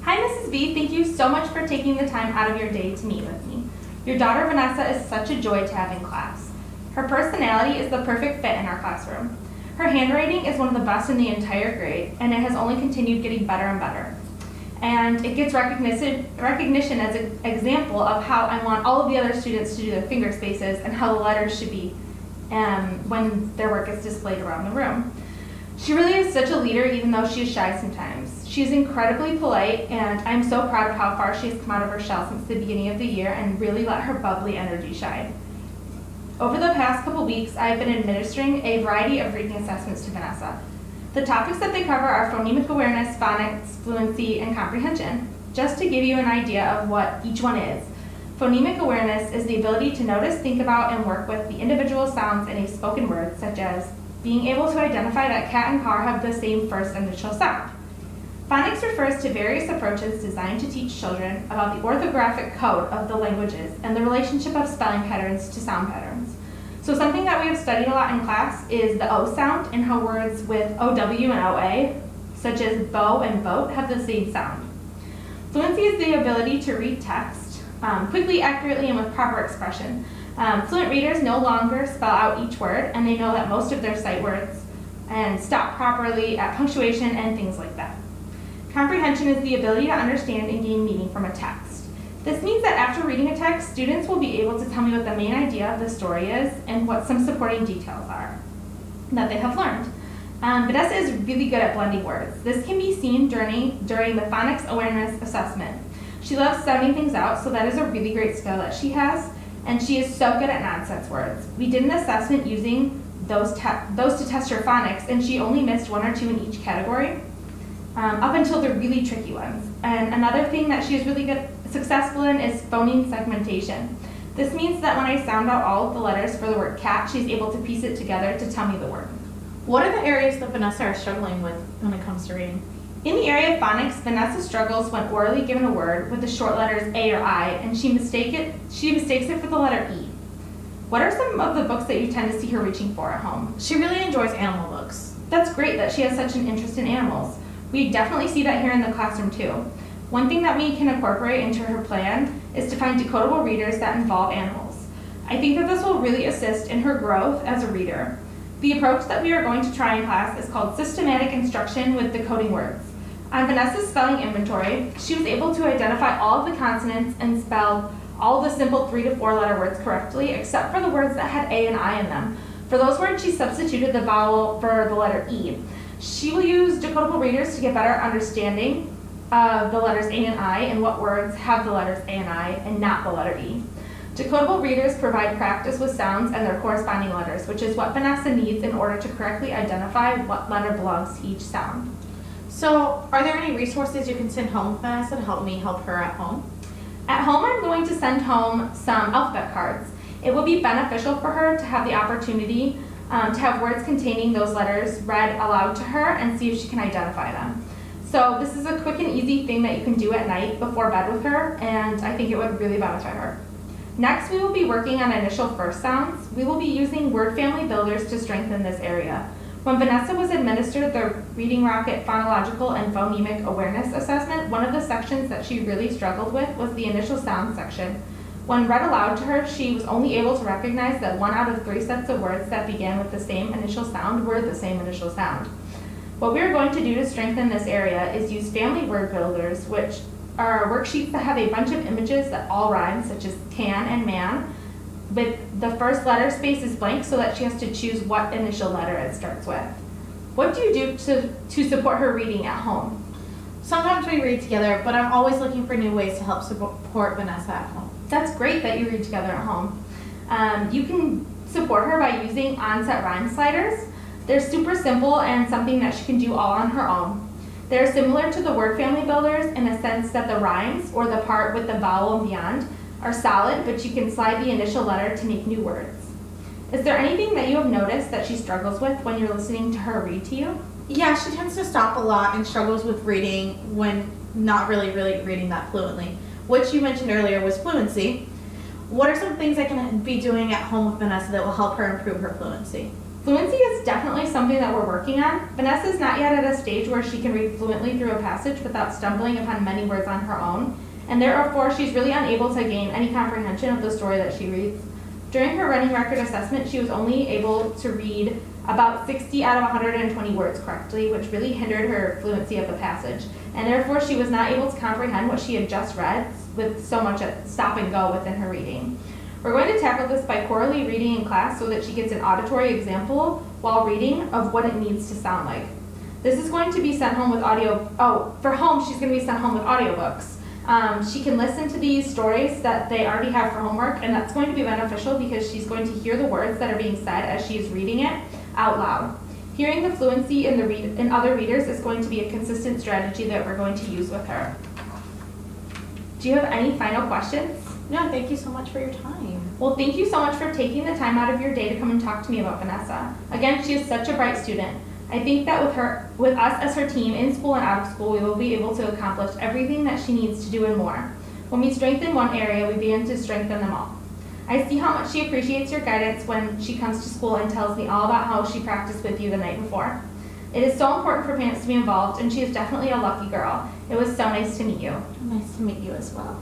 Hi, Mrs. B. Thank you so much for taking the time out of your day to meet with me. Your daughter Vanessa is such a joy to have in class. Her personality is the perfect fit in our classroom. Her handwriting is one of the best in the entire grade, and it has only continued getting better and better. And it gets recognition as an example of how I want all of the other students to do their finger spaces and how the letters should be when their work is displayed around the room. She really is such a leader, even though she is shy sometimes. She is incredibly polite, and I'm so proud of how far she has come out of her shell since the beginning of the year and really let her bubbly energy shine. Over the past couple weeks, I have been administering a variety of reading assessments to Vanessa. The topics that they cover are phonemic awareness, phonics, fluency, and comprehension. Just to give you an idea of what each one is, phonemic awareness is the ability to notice, think about, and work with the individual sounds in a spoken word, such as being able to identify that cat and car have the same first initial sound. Phonics refers to various approaches designed to teach children about the orthographic code of the languages and the relationship of spelling patterns to sound patterns. So something that we have studied a lot in class is the O sound and how words with OW and OA, such as bow and boat, have the same sound. Fluency is the ability to read text quickly, accurately, and with proper expression. Fluent readers no longer spell out each word, and they know that most of their sight words and stop properly at punctuation and things like that. Comprehension is the ability to understand and gain meaning from a text. This means that after reading a text, students will be able to tell me what the main idea of the story is and what some supporting details are that they have learned. Vanessa is really good at blending words. This can be seen during the phonics awareness assessment. She loves sounding things out, so that is a really great skill that she has, and she is so good at nonsense words. We did an assessment using those to test her phonics, and she only missed one or two in each category, up until the really tricky ones. And another thing that she is really successful in is phoneme segmentation. This means that when I sound out all of the letters for the word cat, she's able to piece it together to tell me the word. What are the areas that Vanessa is struggling with when it comes to reading? In the area of phonics, Vanessa struggles when orally given a word with the short letters A or I, and she mistakes it for the letter E. What are some of the books that you tend to see her reaching for at home? She really enjoys animal books. That's great that she has such an interest in animals. We definitely see that here in the classroom too. One thing that we can incorporate into her plan is to find decodable readers that involve animals. I think that this will really assist in her growth as a reader. The approach that we are going to try in class is called systematic instruction with decoding words. On Vanessa's spelling inventory, she was able to identify all of the consonants and spell all the simple 3 to 4 letter words correctly, except for the words that had A and I in them. For those words, she substituted the vowel for the letter E. She will use decodable readers to get better understanding of the letters A and I and what words have the letters A and I and not the letter E. Decodable readers provide practice with sounds and their corresponding letters, which is what Vanessa needs in order to correctly identify what letter belongs to each sound. So, are there any resources you can send home with Vanessa to help me help her at home? At home, I'm going to send home some alphabet cards. It will be beneficial for her to have the opportunity to have words containing those letters read aloud to her and see if she can identify them. So this is a quick and easy thing that you can do at night before bed with her, and I think it would really benefit her. Next, we will be working on initial first sounds. We will be using word family builders to strengthen this area. When Vanessa was administered the Reading Rocket Phonological and Phonemic Awareness Assessment, one of the sections that she really struggled with was the initial sound section. When read aloud to her, she was only able to recognize that 1 out of 3 sets of words that began with the same initial sound were the same initial sound. What we are going to do to strengthen this area is use family word builders, which are worksheets that have a bunch of images that all rhyme, such as can and man, with the first letter space is blank so that she has to choose what initial letter it starts with. What do you do to support her reading at home? Sometimes we read together, but I'm always looking for new ways to help support Vanessa at home. That's great that you read together at home. You can support her by using onset rhyme sliders. They're super simple and something that she can do all on her own. They're similar to the word family builders in a sense that the rhymes, or the part with the vowel and beyond, are solid, but you can slide the initial letter to make new words. Is there anything that you have noticed that she struggles with when you're listening to her read to you? Yeah, she tends to stop a lot and struggles with reading when not really reading that fluently, which you mentioned earlier was fluency. What are some things I can be doing at home with Vanessa that will help her improve her fluency? Fluency is definitely something that we're working on. Vanessa is not yet at a stage where she can read fluently through a passage without stumbling upon many words on her own, and therefore she's really unable to gain any comprehension of the story that she reads. During her running record assessment, she was only able to read about 60 out of 120 words correctly, which really hindered her fluency of the passage, and therefore she was not able to comprehend what she had just read with so much stop and go within her reading. We're going to tackle this by quarterly reading in class so that she gets an auditory example while reading of what it needs to sound like. This is going to be sent home with for home she's going to be sent home with audiobooks. She can listen to these stories that they already have for homework, and that's going to be beneficial because she's going to hear the words that are being said as she's reading it out loud. Hearing the fluency in other readers is going to be a consistent strategy that we're going to use with her. Do you have any final questions? No, thank you so much for your time. Well, thank you so much for taking the time out of your day to come and talk to me about Vanessa. Again, she is such a bright student. I think that with us as her team, in school and out of school, we will be able to accomplish everything that she needs to do and more. When we strengthen one area, we begin to strengthen them all. I see how much she appreciates your guidance when she comes to school and tells me all about how she practiced with you the night before. It is so important for parents to be involved, and she is definitely a lucky girl. It was so nice to meet you. Nice to meet you as well.